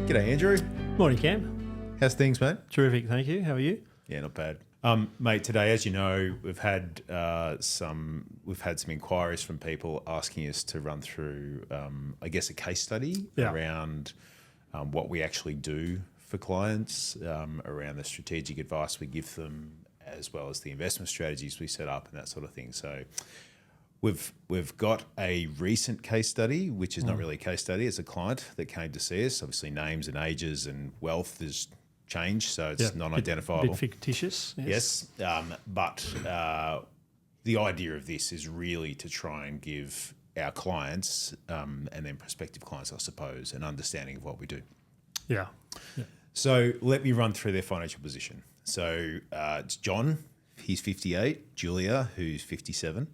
G'day, Andrew. Morning, Cam. How's things, mate? Terrific, thank you. How are you? Yeah, not bad. Mate, today, as you know, we've had some inquiries from people asking us to run through, I guess, a case study around what we actually do for clients, around the strategic advice we give them, as well as the investment strategies we set up and that sort of thing. So we've got a recent case study, which is not really a case study. It's a client that came to see us. Obviously, names and ages and wealth is changed, so it's non-identifiable. Bit fictitious. Yes, but the idea of this is really to try and give our clients and then prospective clients, I suppose, an understanding of what we do. Yeah. So let me run through their financial position. So it's John, he's 58, Julia, who's 57.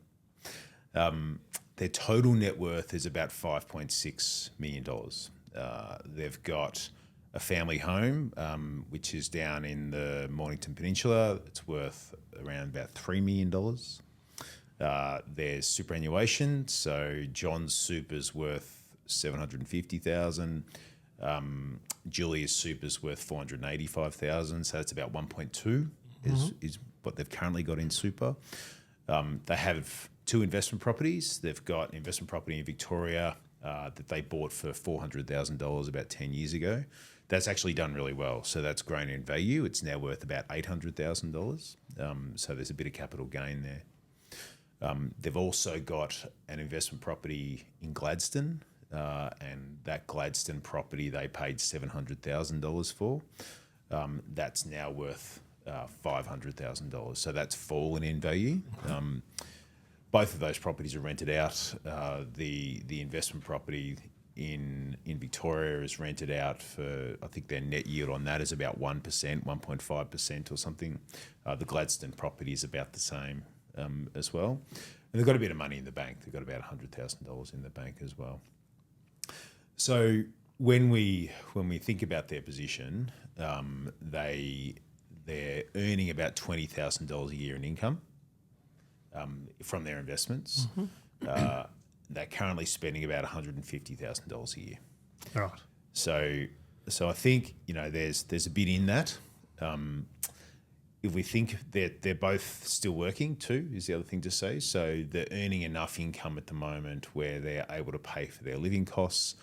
Their total net worth is about $5.6 million. They've got a family home, which is down in the Mornington Peninsula. It's worth around about $3 million. There's superannuation. So John's super's worth $750,000. Julia's super's worth $485,000. So that's about 1.2 is what they've currently got in super. They have 2 investment properties. They've got an investment property in Victoria that they bought for $400,000 about 10 years ago. That's actually done really well. So that's grown in value. It's now worth about $800,000. So there's a bit of capital gain there. They've also got an investment property in Gladstone, and that Gladstone property they paid $700,000 for. That's now worth $500,000. So that's fallen in value. Both of those properties are rented out. The investment property in Victoria is rented out for, I think their net yield on that is about 1%, 1.5% or something. The Gladstone property is about the same as well. And they've got a bit of money in the bank. They've got about $100,000 in the bank as well. So when we think about their position, they're earning about $20,000 a year in income from their investments. They're currently spending about $150,000 a year. Right. So I think there's a bit in that. If we think that they're both still working too, is the other thing to say. So they're earning enough income at the moment where they're able to pay for their living costs.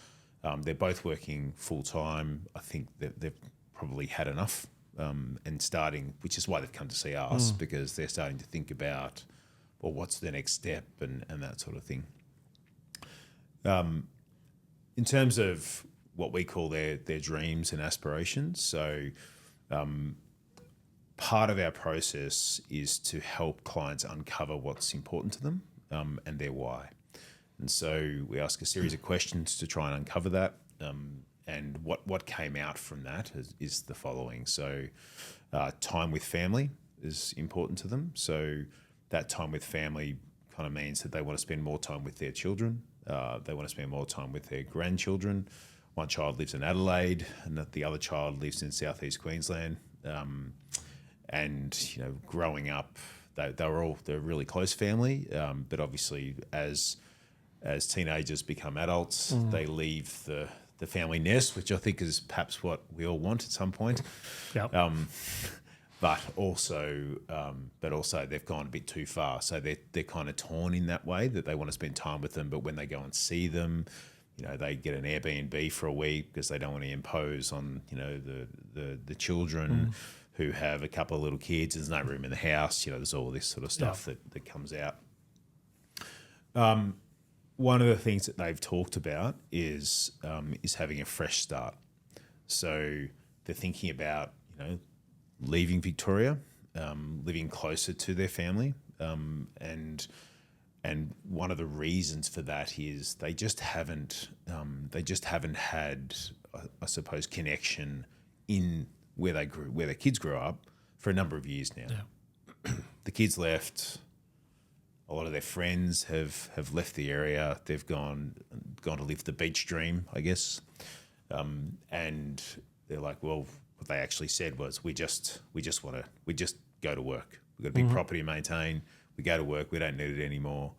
They're both working full time. I think that they've probably had enough and starting, which is why they've come to see us, because they're starting to think about, well, what's the next step and that sort of thing. In terms of what we call their dreams and aspirations, so part of our process is to help clients uncover what's important to them and their why. And so we ask a series of questions to try and uncover that. And what came out from that is the following. So time with family is important to them. So that time with family kind of means that they want to spend more time with their children. They want to spend more time with their grandchildren. One child lives in Adelaide and the other child lives in southeast Queensland. And growing up, they're a really close family. But obviously, as teenagers become adults, they leave the family nest, which I think is perhaps what we all want at some point. Yep. But also they've gone a bit too far. So they're kind of torn in that way that they want to spend time with them, but when they go and see them, they get an Airbnb for a week because they don't want to impose on the children who have a couple of little kids. There's no room in the house. There's all this sort of stuff that comes out. One of the things that they've talked about is having a fresh start. So they're thinking about leaving Victoria, living closer to their family, and one of the reasons for that is they just haven't had, I suppose, connection in where their kids grew up for a number of years now. Yeah. The kids left. A lot of their friends have left the area. They've gone to live the beach dream, I guess, and they're like, well, what they actually said was, we just go to work. We've got a big property to maintain. We go to work. We don't need it anymore.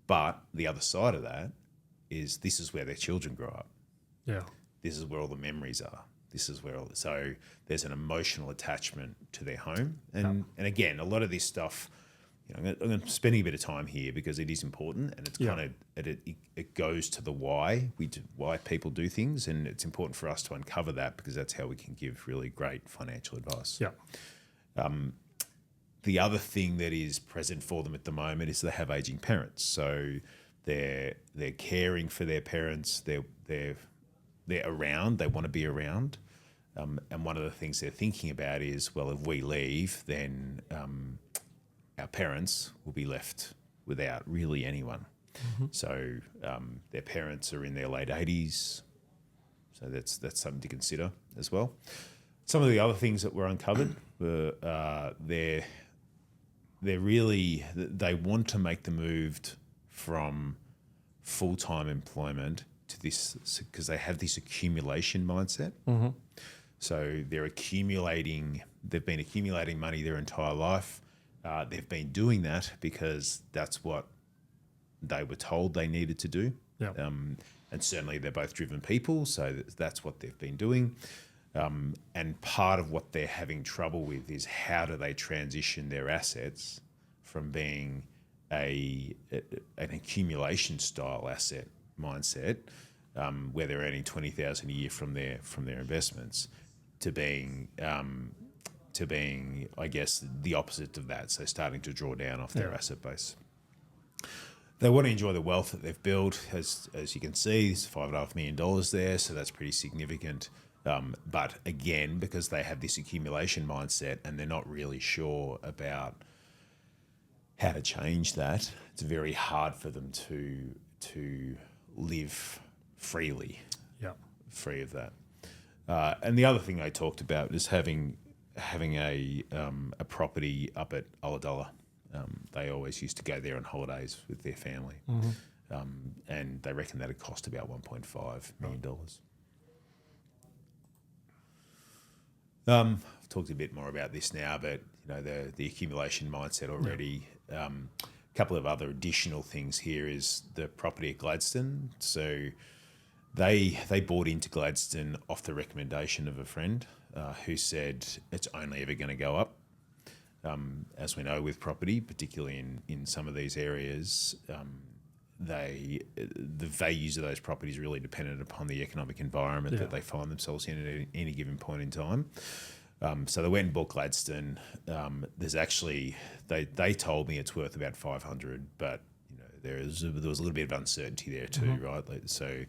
But the other side of that is this is where their children grow up. Yeah. This is where all the memories are. This is where so there's an emotional attachment to their home, and again, a lot of this stuff. I'm spending a bit of time here because it is important, and it's kind of it goes to the why people do things, and it's important for us to uncover that because that's how we can give really great financial advice. Yeah. The other thing that is present for them at the moment is they have aging parents, so they're caring for their parents. They're around. They want to be around, and one of the things they're thinking about is, well, if we leave, then our parents will be left without really anyone. Mm-hmm. So their parents are in their late 80s, so that's something to consider as well. Some of the other things that were uncovered were they want to make the move from full-time employment to this because they have this accumulation mindset. Mm-hmm. So they've been accumulating money their entire life. They've been doing that because that's what they were told they needed to do. Yep. And certainly they're both driven people, so that's what they've been doing. And part of what they're having trouble with is how do they transition their assets from being an accumulation style asset mindset, where they're earning $20,000 a year from their investments, to being, I guess, the opposite of that. So starting to draw down off their asset base. They want to enjoy the wealth that they've built. As you can see, there's $5.5 million there, so that's pretty significant. But again, because they have this accumulation mindset and they're not really sure about how to change that, it's very hard for them to live freely, free of that. And the other thing I talked about is having a property up at Ulladulla. They always used to go there on holidays with their family, and they reckon that it cost about $1.5 million. I've talked a bit more about this now, but the accumulation mindset already. A couple of other additional things here is the property at Gladstone. So they bought into Gladstone off the recommendation of a friend who said it's only ever going to go up. As we know with property, particularly in some of these areas, the values of those properties are really dependent upon the economic environment that they find themselves in at any given point in time. So they went and bought Gladstone. There's actually they told me it's worth about 500, but there was a little bit of uncertainty there too, right? So,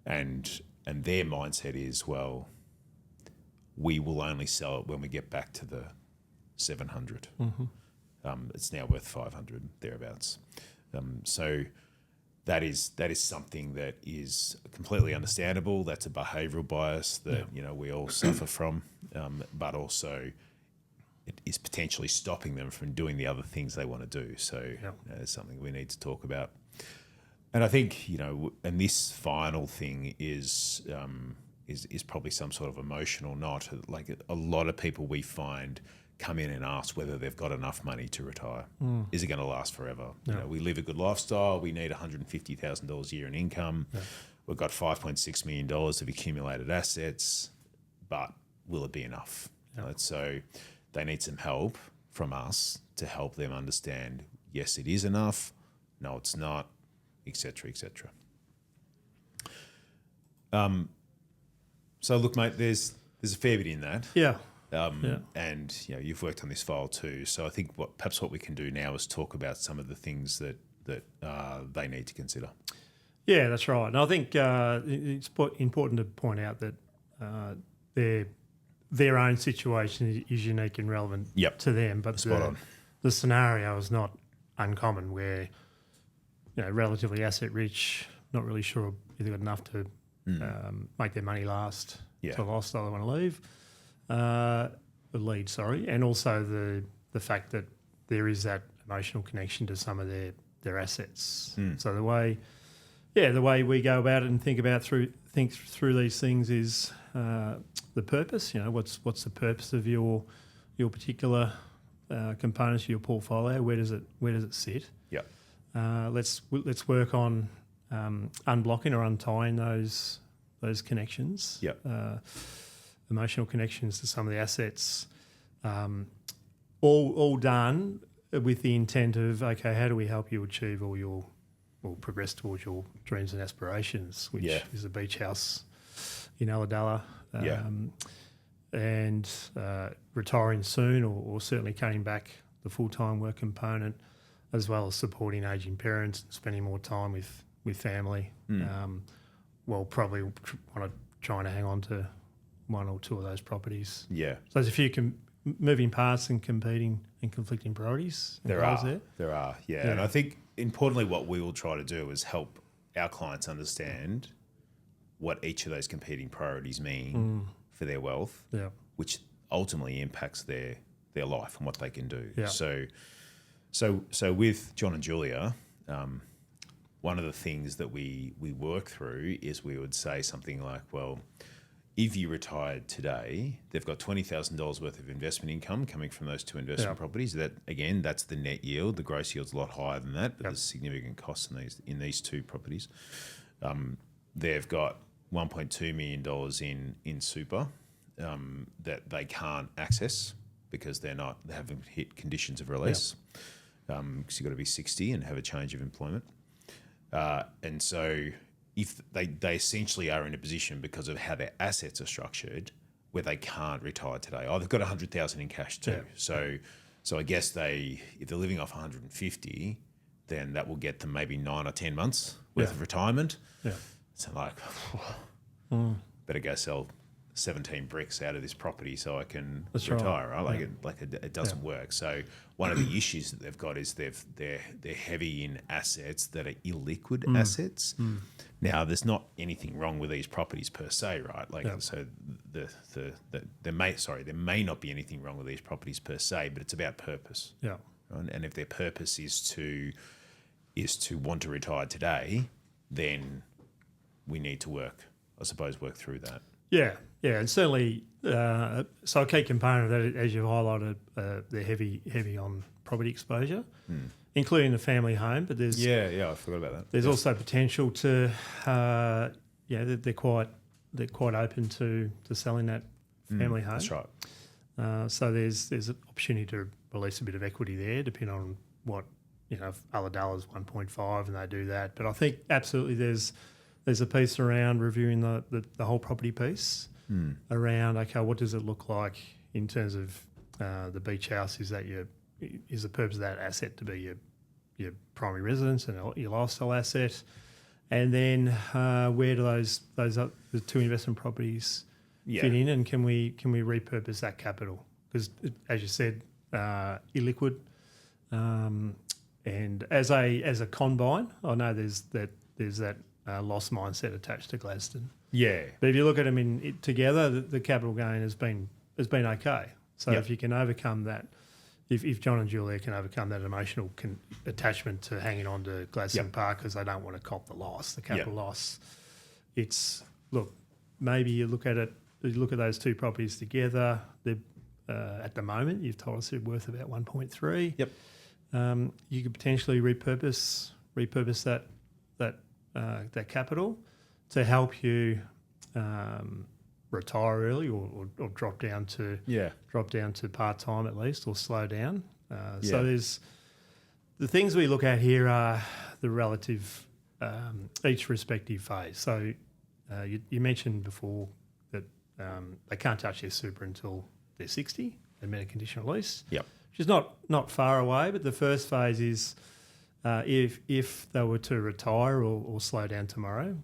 and their mindset is, well, we will only sell it when we get back to the 700. It's now worth 500 thereabouts. So that is something that is completely understandable. That's a behavioural bias that we all suffer from, but also it is potentially stopping them from doing the other things they want to do. So it's something we need to talk about. And I think and this final thing is probably some sort of emotional knot. Like a lot of people we find come in and ask whether they've got enough money to retire. Is it going to last forever? We live a good lifestyle. We need $150,000 a year in income. We've got $5.6 million of accumulated assets, but will it be enough? Right? So they need some help from us to help them understand, yes, it is enough. No, it's not, et cetera, et cetera. So look, mate, there's a fair bit in that. And you've worked on this file too. So I think what we can do now is talk about some of the things that they need to consider. Yeah, that's right. And I think it's important to point out that their own situation is unique and relevant to them. But the scenario is not uncommon where relatively asset rich, not really sure if they've got enough to make their money last to the lifestyle they want to lead, and also the fact that there is that emotional connection to some of their assets. So the way we go about it and think through these things is the purpose. What's the purpose of your particular components of your portfolio? Where does it sit? Let's work on unblocking or untying those connections. emotional connections to some of the assets, all done with the intent of, okay, how do we help you achieve all your, or progress towards your dreams and aspirations, which is a beach house in Ulladulla, and retiring soon, or certainly cutting back the full-time work component, as well as supporting ageing parents and spending more time with family. Probably want to try and hang on to one or two of those properties. Yeah. So there's a few moving parts and competing and conflicting priorities. There are, yeah. And I think importantly what we will try to do is help our clients understand what each of those competing priorities mean for their wealth, which ultimately impacts their life and what they can do. Yeah. So with John and Julia, one of the things that we work through is we would say something like, well, if you retired today, they've got $20,000 worth of investment income coming from those two investment properties. That again, that's the net yield. The gross yield's a lot higher than that, but there's significant costs in these two properties. They've got $1.2 million in super that they can't access because they haven't hit conditions of release. Because you've got to be 60 and have a change of employment, and so. If they essentially are in a position because of how their assets are structured where they can't retire today. They've got 100,000 in cash too. Yeah. So I guess if they're living off 150, then that will get them maybe 9 or 10 months worth of retirement. Yeah. So better go sell 17 bricks out of this property so I can retire, right? It doesn't work. So one of the issues that they've got is they're heavy in assets that are illiquid assets. Now, there's not anything wrong with these properties per se, right? So there may not be anything wrong with these properties per se, but it's about purpose. Yeah. Right? And if their purpose is to want to retire today, then we need to work through that. Yeah, and certainly, so a key component of that, as you've highlighted, they're heavy on property exposure, including the family home. But there's I forgot about that. There's also potential to, they're quite open to selling that family home. That's right. So there's an opportunity to release a bit of equity there, depending on what if Ulladulla's 1.5 and they do that. But I think absolutely there's a piece around reviewing the whole property piece around, okay, what does it look like in terms of the beach house? Is the purpose of that asset to be your primary residence and your lifestyle asset? And then where do the two investment properties fit in, and can we repurpose that capital? Because as you said, illiquid, and as a combine, I know there's that loss mindset attached to Gladstone. Yeah. But if you look at them together, the capital gain has been okay. So if you can overcome that, if John and Julia can overcome that emotional attachment to hanging on to Gladstone Park because they don't want to cop the capital loss, maybe you look at those two properties together. They're at the moment, you've told us they're worth about 1.3. Yep. You could potentially repurpose that capital to help you retire early or drop down to part-time at least, or slow down. So there's the things we look at here are the relative each respective phase. So you mentioned before that they can't touch their super until they're 60 and met a conditional lease. Yep. Which is not far away, but the first phase is if they were to retire or slow down tomorrow,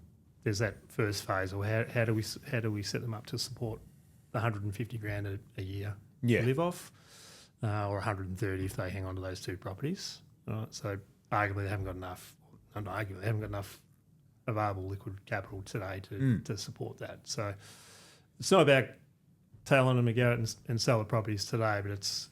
there's that first phase. Or how do we set them up to support the $150,000 a year to live off, or 130 if they hang on to those two properties. Right? So arguably they haven't got enough. They haven't got enough available liquid capital today to support that. So it's not about telling them to go out and sell the properties today, but it's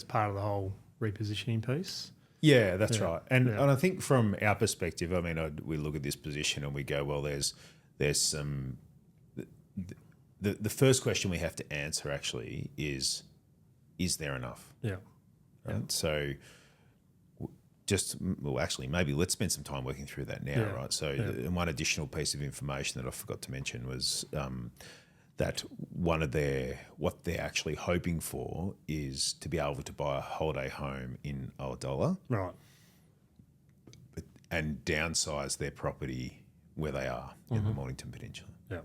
part of the whole repositioning piece. Yeah, that's right. And I think from our perspective, I mean, we look at this position and we go, well, there's some. The first question we have to answer actually is there enough? Yeah. Right? So maybe let's spend some time working through that now, right? So and one additional piece of information that I forgot to mention was that what they're actually hoping for is to be able to buy a holiday home in Ulladulla Right. and downsize their property where they are in the Mornington Peninsula. Yeah.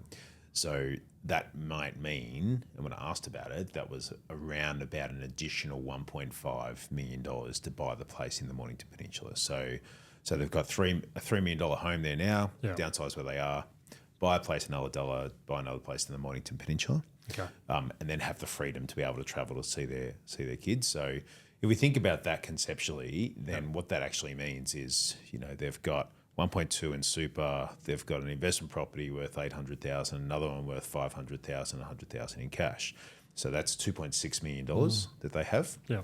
So that might mean, and when I asked about it, that was around about an additional $1.5 million to buy the place in the Mornington Peninsula. So they've got a $3 million home there now, Yeah. downsize where they are, buy a place in Ulladulla, buy another place in the Mornington Peninsula, Okay. and then have the freedom to be able to travel to see their kids. So if we think about that conceptually, then what that actually means is, they've got 1.2 in super, they've got an investment property worth 800,000, another one worth 500,000, 100,000 in cash. So that's $2.6 million that they have. Yeah.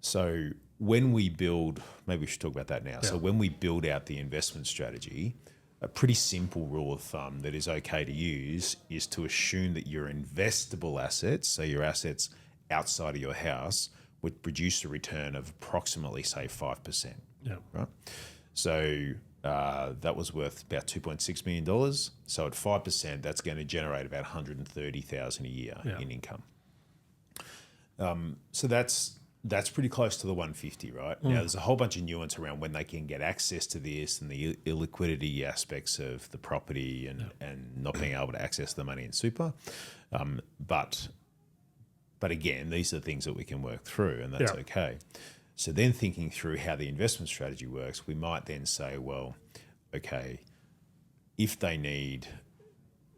So when we build, maybe we should talk about that now. Yeah. So when we build out the investment strategy, a pretty simple rule of thumb that is okay to use is to assume that your investable assets, so your assets outside of your house, would produce a return of approximately, say, 5%. Yeah. Right? So that was worth about $2.6 million. So at 5%, that's going to generate about $130,000 a year in income. So that's pretty close to the 150, right? Now, there's a whole bunch of nuance around when they can get access to this and the illiquidity aspects of the property and not being able to access the money in super. But again, these are things that we can work through, and that's okay. So then thinking through how the investment strategy works, we might then say, well, okay, if they need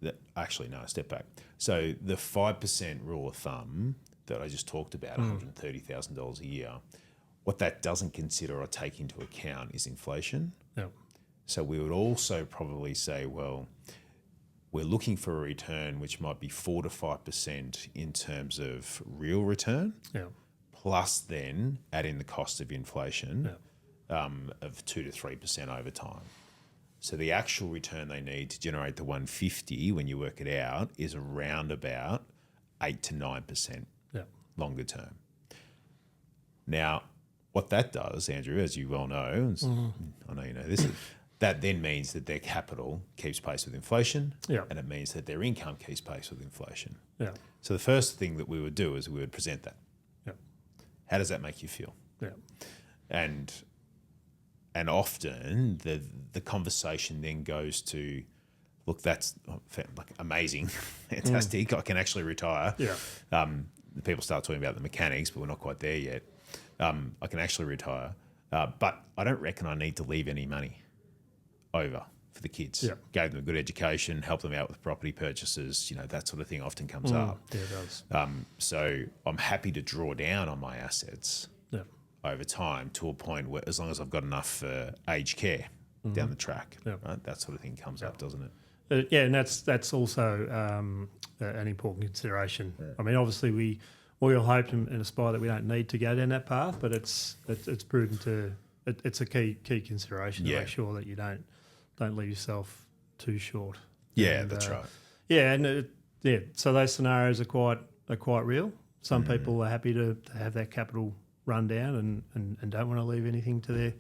that, actually, no, step back. So the 5% rule of thumb that I just talked about, $130,000 a year, what that doesn't consider or take into account is inflation. Yeah. So we would also probably say, well, we're looking for a return which might be 4 to 5% in terms of real return. Yeah. Plus then add in the cost of inflation of 2 to 3% over time. So the actual return they need to generate the 150 when you work it out is around about 8 to 9% longer term. Now, what that does, Andrew, as you well know, I know you know this, that then means that their capital keeps pace with inflation, and it means that their income keeps pace with inflation. Yeah. So the first thing that we would do is we would present that. Yeah. How does that make you feel? Yeah. And often the conversation then goes to, look, that's like amazing, fantastic. I can actually retire. Yeah. The people start talking about the mechanics, but we're not quite there yet. I can actually retire, but I don't reckon I need to leave any money over for the kids. Yeah. Gave them a good education, help them out with property purchases, that sort of thing often comes up. Yeah, it does. So I'm happy to draw down on my assets over time to a point where, as long as I've got enough for aged care down the track, right? That sort of thing comes up, doesn't it? And that's also an important consideration. Yeah. I mean, obviously we all hope and aspire that we don't need to go down that path, but it's prudent to it's a key consideration to make sure that you don't leave yourself too short. Yeah, that's right. Yeah, and so those scenarios are quite real. Some people are happy to have that capital run down and don't want to leave anything to their,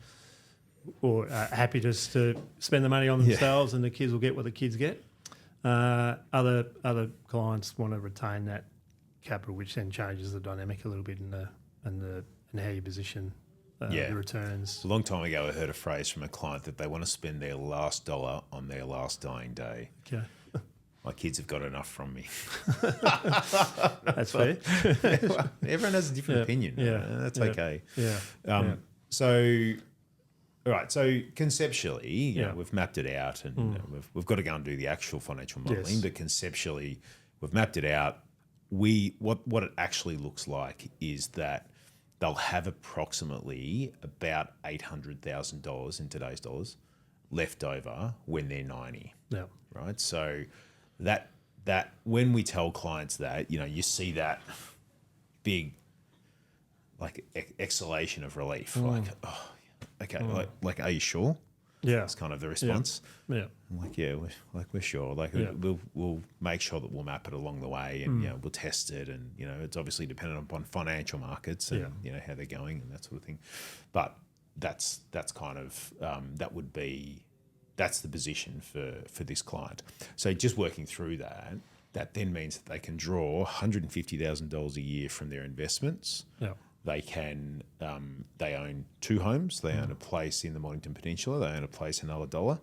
or happy just to spend the money on themselves and the kids will get what the kids get. Other clients want to retain that capital, which then changes the dynamic a little bit in how you position the returns. A long time ago, I heard a phrase from a client that they want to spend their last dollar on their last dying day. Okay. My kids have got enough from me. That's fair. Well, everyone has a different opinion. Yeah. That's okay. Yeah. So, all right. So conceptually, we've mapped it out, and we've got to go and do the actual financial modelling. Yes. But conceptually, we've mapped it out. What it actually looks like is that they'll have approximately about $800,000 in today's dollars left over when they're 90. Yeah. Right. So that when we tell clients that, you see that big like exhalation of relief, like, oh, okay, like, are you sure? Yeah, that's kind of the response. Yeah, I'm like, we're sure. Like, we'll make sure that we'll map it along the way, and we'll test it, and it's obviously dependent upon financial markets and how they're going and that sort of thing. But that's kind of that's the position for this client. So just working through that, that then means that they can draw $150,000 a year from their investments. Yeah. They can. They own 2 homes. They own a place in the Mornington Peninsula. They own a place in Ulladulla.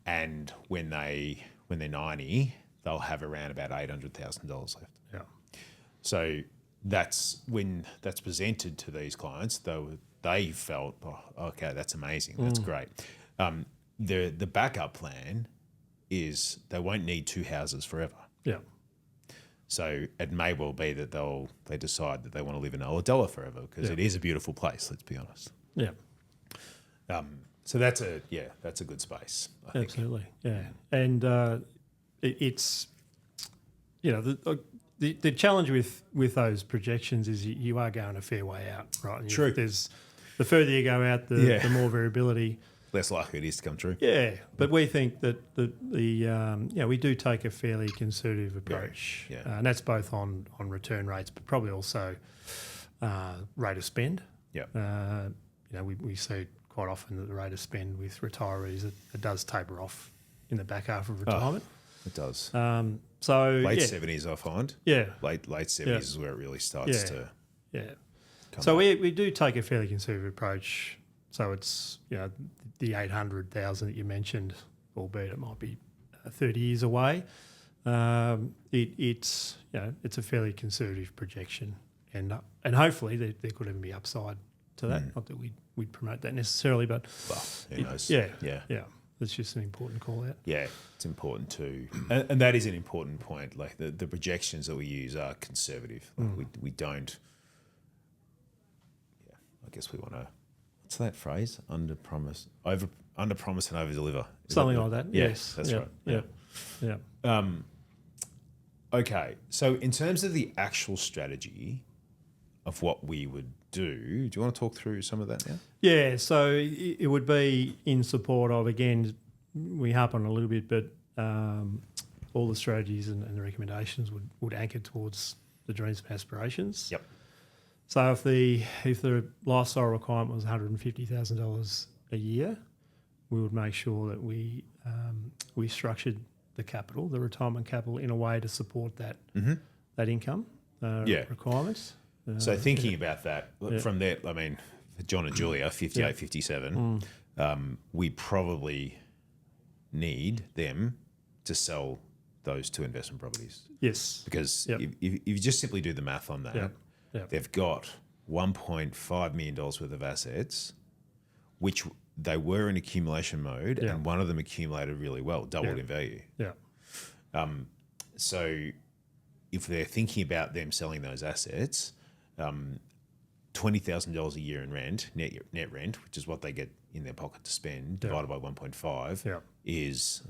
And when they're 90, they'll have around about $800,000 left. Yeah. So that's when that's presented to these clients, though they felt, oh, okay, that's amazing, that's great. The backup plan is they won't need 2 houses forever. Yeah. So it may well be that they decide that they want to live in Ulladulla forever because it is a beautiful place. Let's be honest. Yeah. So that's a good space. I think. Absolutely. Yeah. And it's the challenge with those projections is you are going a fair way out, right? And True. There's the further you go out, the more variability. Less likely it is to come true. Yeah, but we think that we do take a fairly conservative approach, and that's both on return rates, but probably also rate of spend. Yeah. We see quite often that the rate of spend with retirees it does taper off in the back half of retirement. It does. So late 70s, I find. Yeah. Late 70s is where it really starts to. Yeah. Come So up. we do take a fairly conservative approach. So it's the 800,000 that you mentioned, albeit it might be 30 years away. It's a fairly conservative projection, and hopefully there could even be upside to that. Not that we'd promote that necessarily, but Well, who knows? Yeah. That's just an important call out. Yeah, it's important too, and that is an important point. Like the projections that we use are conservative. Like we don't. Yeah, I guess we want to. What's that phrase? Under promise and over deliver. Something like that. Yeah, Yes, that's right. Yeah. Okay, so in terms of the actual strategy of what we would do you want to talk through some of that now? Yeah, so it would be in support of, again, we harp on it a little bit, but all the strategies and the recommendations would anchor towards the dreams and aspirations. Yep. So if the lifestyle requirement was $150,000 a year, we would make sure that we structured the capital, the retirement capital, in a way to support that that income requirements. So thinking about that, from there, I mean, for John and Julia, 58, 57, we probably need them to sell those 2 investment properties. Yes. Because if you just simply do the math on that, they've got $1.5 million worth of assets, which they were in accumulation mode, and one of them accumulated really well, doubled in value. Yeah. So if they're thinking about them selling those assets, $20,000 a year in rent, net rent, which is what they get in their pocket to spend, divided by 1.5 is,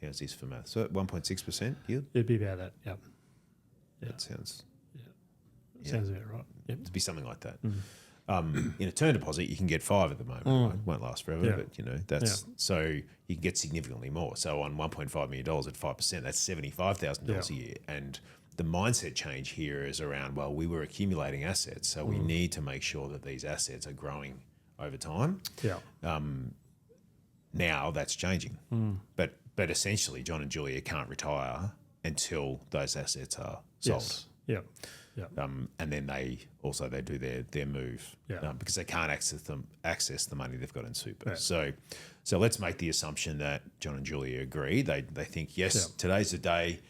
how's this for math? So 1.6% yield? It'd be about that, yeah. That sounds... Sounds about right. Yep. It'd be something like that. In a term deposit, you can get 5 at the moment. Right? Won't last forever, but that's so you can get significantly more. So on $1.5 million at 5%, that's $75,000 a year. And the mindset change here is around, well, we were accumulating assets, so we need to make sure that these assets are growing over time. Yeah. Now that's changing, but essentially, John and Julia can't retire until those assets are sold. Yes. Yeah. Yeah. And then they do their move because they can't access the money they've got in super. Yeah. So let's make the assumption that John and Julia agree. They think, yes, today's the day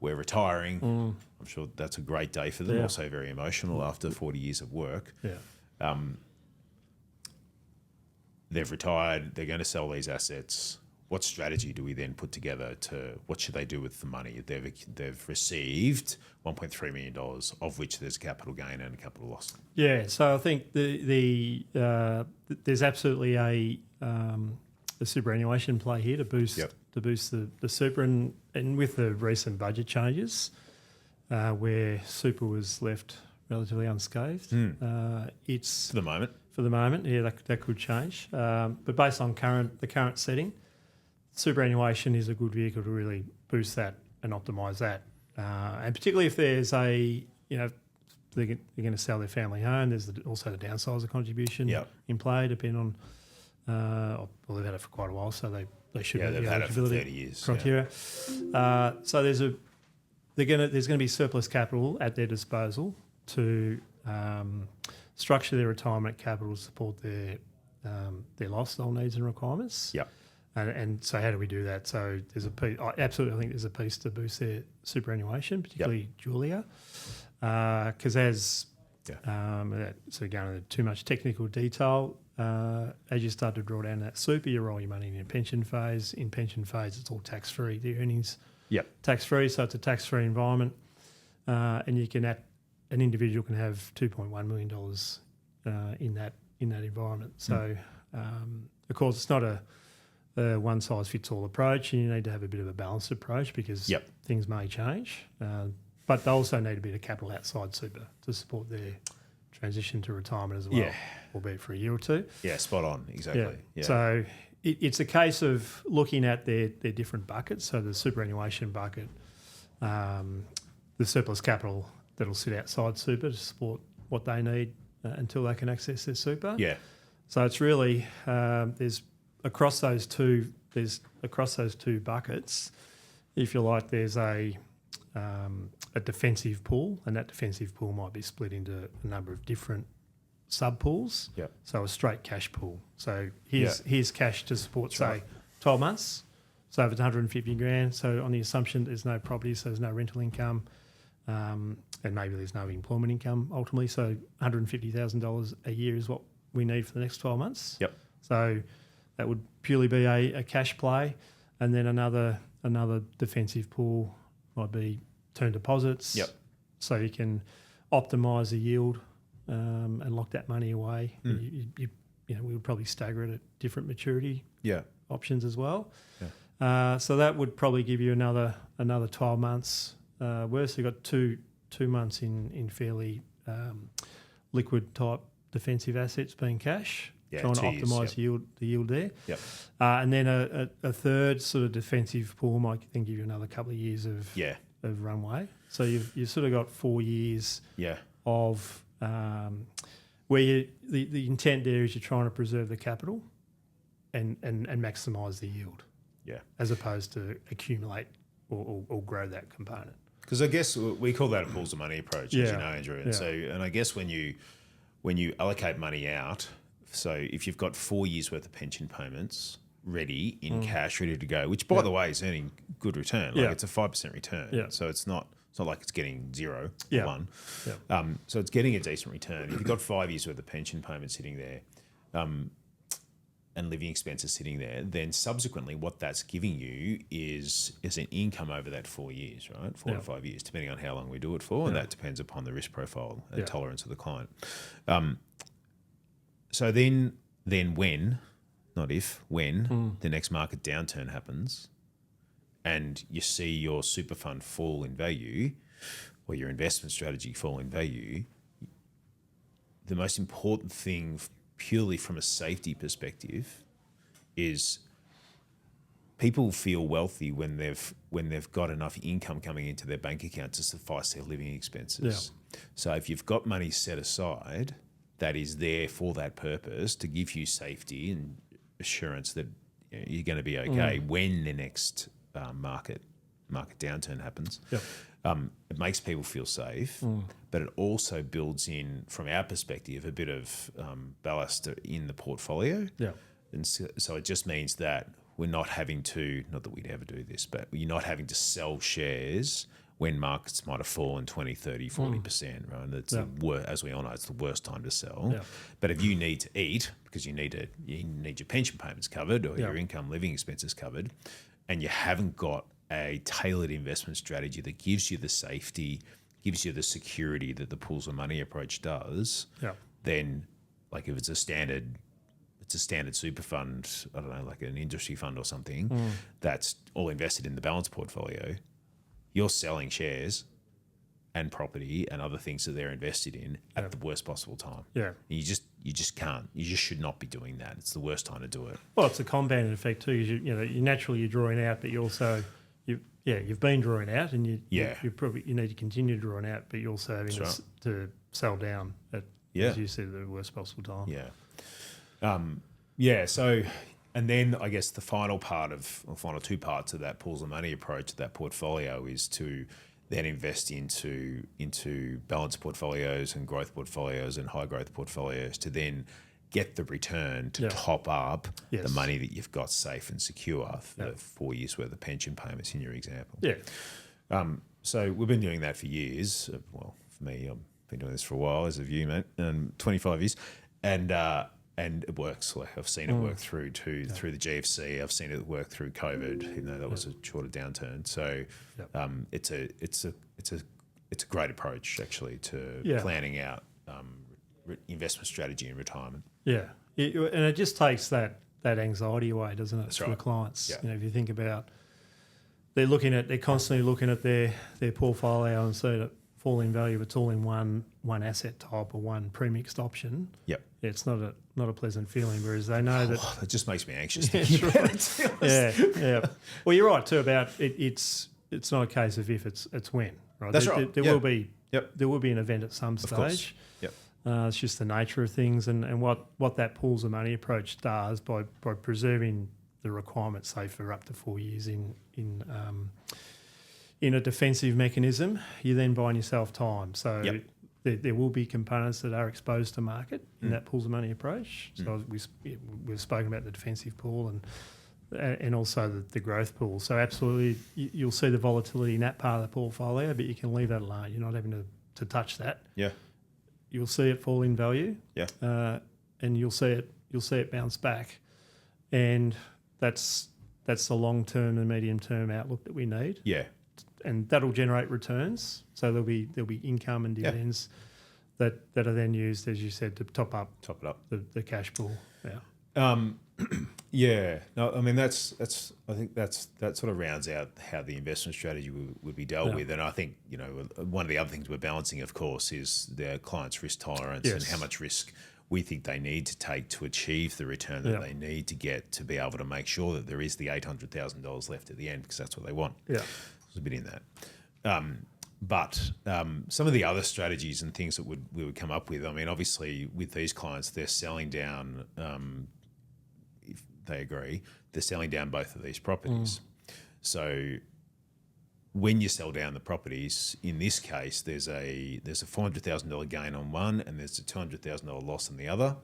we're retiring. I'm sure that's a great day for them. Yeah. Also very emotional after 40 years of work. Yeah. They've retired. They're going to sell these assets. What strategy do we then put together what should they do with the money? They've received $1.3 million, of which there's a capital gain and a capital loss. Yeah, so I think there's absolutely a superannuation play here to boost the super, and with the recent budget changes, where super was left relatively unscathed. It's for the moment, that could change. But based on the current setting, superannuation is a good vehicle to really boost that and optimise that. And particularly if there's they're going to sell their family home, there's also the downsizer contribution in play, depending on, well, they've had it for quite a while, so they should they've had it for 30 years. Criteria. So there's there's gonna be surplus capital at their disposal to structure their retirement capital to support their lifestyle needs and requirements. Yep. And so how do we do that? So there's a piece, I think there's a piece to boost their superannuation, particularly Julia, because as so going into too much technical detail, as you start to draw down that super, you roll your money in your pension phase. In pension phase, it's all tax-free. The earnings tax-free, so it's a tax-free environment. And you can, an individual can have $2.1 million in that environment. So, of course, it's not a one-size-fits-all approach, and you need to have a bit of a balanced approach because things may change. But they also need a bit of capital outside super to support their transition to retirement as well, albeit for a year or two. Yeah, spot on, exactly. Yeah. So it's a case of looking at their different buckets. So the superannuation bucket, the surplus capital that'll sit outside super to support what they need until they can access their super. Yeah. So it's really there's across those two buckets, if you like, there's a defensive pool, and that defensive pool might be split into a number of different sub pools. Yeah. So a straight cash pool. So here's cash to support, say, 12 months. So if it's 150 grand, so on the assumption there's no property, so there's no rental income, and maybe there's no employment income ultimately. So $150,000 a year is what we need for the next 12 months. Yep. So that would purely be a cash play, and then another defensive pool might be term deposits. Yep. So you can optimise the yield and lock that money away. You know, we would probably stagger it at different maturity options as well. Yeah. So that would probably give you another 12 months worth. So you've got two months in fairly liquid type defensive assets being cash. Trying to optimise the yield there. Yep. And then a third sort of defensive pool might then give you another couple of years of runway. So you've sort of got 4 years of where the intent there is you're trying to preserve the capital and maximise the yield. Yeah. As opposed to accumulate or grow that component. Because I guess we call that a pools of money approach, as you know, Andrew. And and I guess when you allocate money out, so if you've got 4 years worth of pension payments ready in cash, ready to go, which by the way is earning good return, like it's a 5% return. Yeah. So it's not like it's getting 0 or 1. Yeah. So it's getting a decent return. If you've got 5 years worth of pension payments sitting there, and living expenses sitting there, then subsequently what that's giving you is an income over that 4 years, right? 4 to 5 years, depending on how long we do it for, and that depends upon the risk profile and tolerance of the client. So then when, not if, when the next market downturn happens and you see your super fund fall in value or your investment strategy fall in value, the most important thing purely from a safety perspective is people feel wealthy when they've got enough income coming into their bank account to suffice their living expenses. Yeah. So if you've got money set aside that is there for that purpose to give you safety and assurance that you're going to be okay when the next market downturn happens. Yep. It makes people feel safe, but it also builds in, from our perspective, a bit of ballast in the portfolio. Yeah. And so it just means that we're not having to, not that we'd ever do this, but you're not having to sell shares when markets might have fallen 20, 30, 40%, right? That's as we all know, it's the worst time to sell. Yeah. But if you need to eat because you need your pension payments covered or your income living expenses covered, and you haven't got a tailored investment strategy that gives you the safety, gives you the security that the pools of money approach does, then like if it's a standard super fund, I don't know, like an industry fund or something, that's all invested in the balanced portfolio, you're selling shares and property and other things that they're invested in at the worst possible time. Yeah. And you just can't. You just should not be doing that. It's the worst time to do it. Well, it's a compounding effect too. You're naturally drawing out, but you also you've been drawing out, and you need to continue drawing out, but you're also having to sell down at, as you said, the worst possible time. Yeah. So, and then I guess the final two parts of that pools of money approach, that portfolio, is to then invest into balanced portfolios and growth portfolios and high growth portfolios to then get the return to top up Yes. the money that you've got safe and secure for 4 years worth of pension payments in your example. Yeah. So we've been doing that for years. Well, for me, I've been doing this for a while, as have you, mate, 25 years. And it works. Like I've seen it work through the GFC. I've seen it work through COVID, even though that was a shorter downturn. So it's a great approach actually to planning out investment strategy in retirement. Yeah, and it just takes that anxiety away, doesn't it, for the clients? Yeah. You know, if you think about they're constantly looking at their portfolio and see that fall in value, it's all in one asset type or one premixed option. Yep. It's not a pleasant feeling, whereas they know that It just makes me anxious thinking about it, to be honest. yeah. Well, you're right too about it. It's not a case of if, it's when, right? That's there, right. There Yep. will be Yep. there will be an event at some Of course. stage. Yep. It's just the nature of things, and what that pools of money approach does by preserving the requirement, say, for up to 4 years in a defensive mechanism, you're then buying yourself time. So there will be components that are exposed to market in that pools of money approach. So we've spoken about the defensive pool and also the growth pool. So absolutely, you'll see the volatility in that part of the portfolio, but you can leave that alone. You're not having to touch that. Yeah. You'll see it fall in value. Yeah. And you'll see it bounce back, and that's the long term and medium term outlook that we need. Yeah. And that'll generate returns. So there'll be income and dividends that are then used, as you said, to top it up the cash pool. Yeah. Yeah. No, I mean I think that sort of rounds out how the investment strategy would be dealt with. And I think, one of the other things we're balancing, of course, is their clients' risk tolerance and how much risk we think they need to take to achieve the return that they need to get to be able to make sure that there is the $800,000 left at the end, because that's what they want. Yeah. There's a bit in that. But some of the other strategies and things that we would come up with, I mean, obviously with these clients, they're selling down, if they agree, they're selling down both of these properties. So when you sell down the properties, in this case, there's a $400,000 gain on one and there's a $200,000 loss on the other.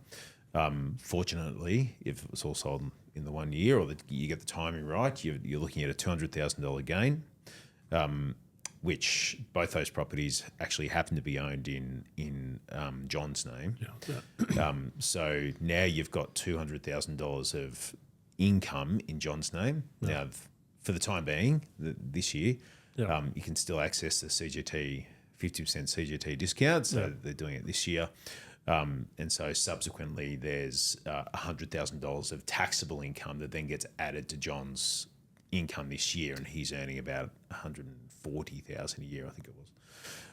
Fortunately, if it's all sold in the 1 year or you get the timing right, you're looking at a $200,000 gain. Which both those properties actually happen to be owned in John's name. So now you've got $200,000 of income in John's name. Now, for the time being, this year, you can still access the CGT 50% CGT discount. So they're doing it this year. And so subsequently, there's $100,000 of taxable income that then gets added to John's income this year, and he's earning about $140,000 a year, I think it was.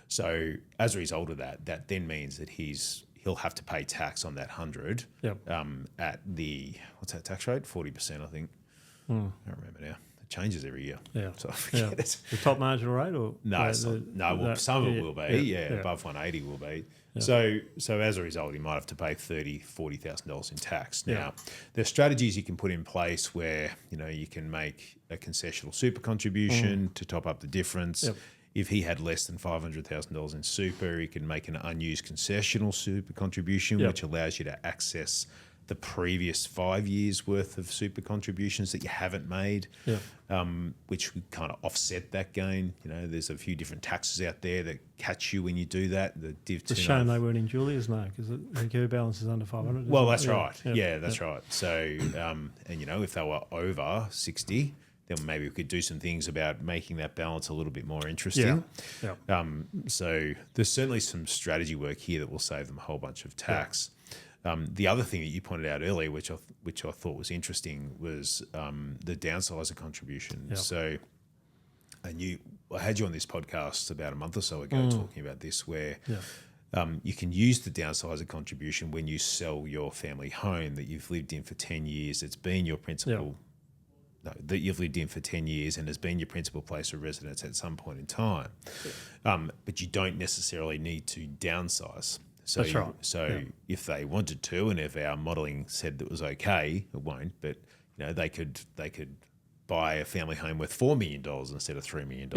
So as a result of that then means that he'll have to pay tax on that 100 at the, what's that tax rate? 40%, I think. I don't remember now. It changes every year. So I forget it. The top marginal rate, or no, it's not. No, well, some of it will be. Above 180 will be. So as a result, you might have to pay $40,000 in tax. Now, there's strategies you can put in place where you can make a concessional super contribution to top up the difference. If he had less than $500,000 in super, he can make an unused concessional super contribution, which allows you to access the previous 5 years worth of super contributions that you haven't made, which would kind of offset that gain. There's a few different taxes out there that catch you when you do that. It's a shame they weren't in Julia's name, because the care balance is under 500. Well, that's right. Yeah, that's right. So, and if they were over 60, then maybe we could do some things about making that balance a little bit more interesting. So there's certainly some strategy work here that will save them a whole bunch of tax. The other thing that you pointed out earlier, which I thought was interesting, was the downsizer contribution. So I had you on this podcast about a month or so ago talking about this, where you can use the downsizer contribution when you sell your family home that you've lived in for 10 years. It's been your principal, that you've lived in for 10 years and has been your principal place of residence at some point in time. But you don't necessarily need to downsize. So, that's right. If they wanted to, and if our modelling said that was okay, it won't. But they could buy a family home worth $4 million instead of $3 million.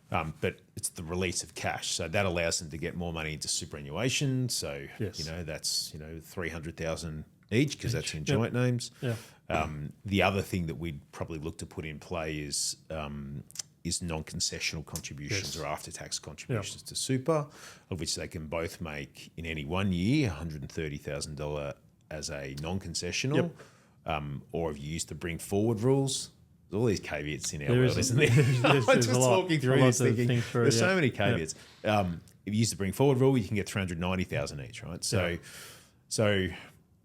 But it's the release of cash. So that allows them to get more money into superannuation. So, Yes. that's, 300,000 each because that's in joint names. Yeah. The other thing that we'd probably look to put in play is non-concessional contributions or after-tax contributions to super, of which they can both make in any 1 year $130,000 as a non-concessional, or if you use the bring forward rules. There's all these caveats in our world, isn't there? I'm just talking through this thinking, there's so many caveats. If you use the bring forward rule, you can get 390,000 each, right? So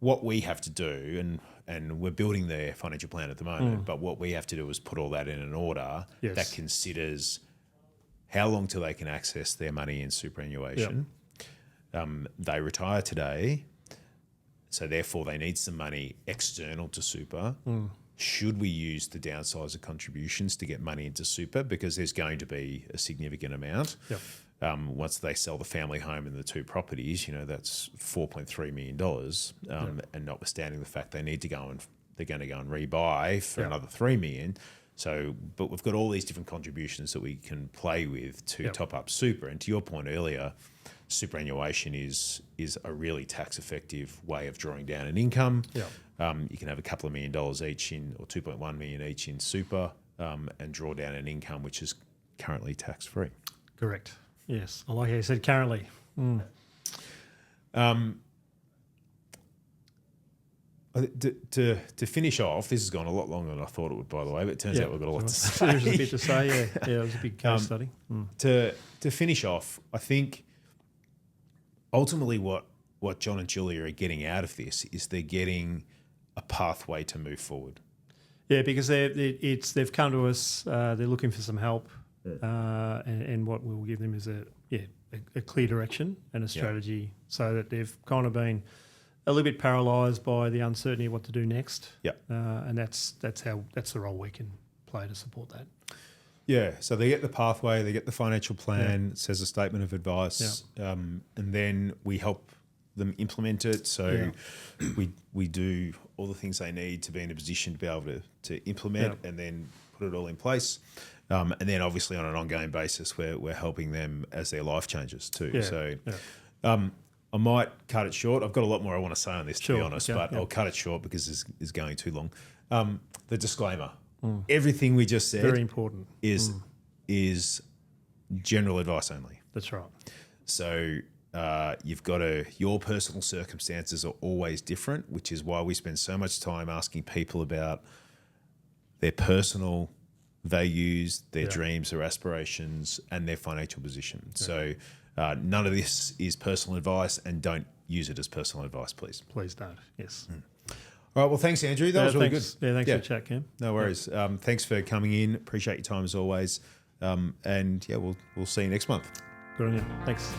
what we have to do, and we're building their financial plan at the moment, but what we have to do is put all that in an order that considers how long till they can access their money in superannuation. They retire today, so therefore they need some money external to super. Should we use the downsizer contributions to get money into super? Because there's going to be a significant amount. Once they sell the family home and the two properties, that's $4.3 million. And notwithstanding the fact they're going to go and rebuy for another $3 million. So, but we've got all these different contributions that we can play with to top up super. And to your point earlier, superannuation is a really tax effective way of drawing down an income. You can have a couple of $1 million each or 2.1 million each in super, and draw down an income which is currently tax free. Correct. Yes, I like how you said currently. To finish off, this has gone a lot longer than I thought it would, by the way, but it turns out we've got a lot to say. There's a bit to say, yeah. It was a big case study. To finish off, I think ultimately what John and Julia are getting out of this is they're getting a pathway to move forward. Yeah, because they've come to us, they're looking for some help. And what we'll give them is a clear direction and a strategy, so that they've kind of been a little bit paralysed by the uncertainty of what to do next. And that's the role we can play to support that. Yeah, so they get the pathway, they get the financial plan, it says a statement of advice, and then we help them implement it. So we do all the things they need to be in a position to be able to implement and then put it all in place. And then obviously on an ongoing basis, we're helping them as their life changes too. I might cut it short. I've got a lot more I want to say on this, to be honest, but I'll cut it short because it's going too long. The disclaimer. Everything we just said, very important, is general advice only. That's right. So you've got your personal circumstances are always different, which is why we spend so much time asking people about their personal values, their dreams or aspirations, and their financial position. So none of this is personal advice, and don't use it as personal advice, please. Please don't. Yes. All right. Well, thanks, Andrew. That was really good. Yeah, thanks for the chat, Cam. No worries. Thanks for coming in. Appreciate your time as always. And we'll see you next month. Good on you. Thanks.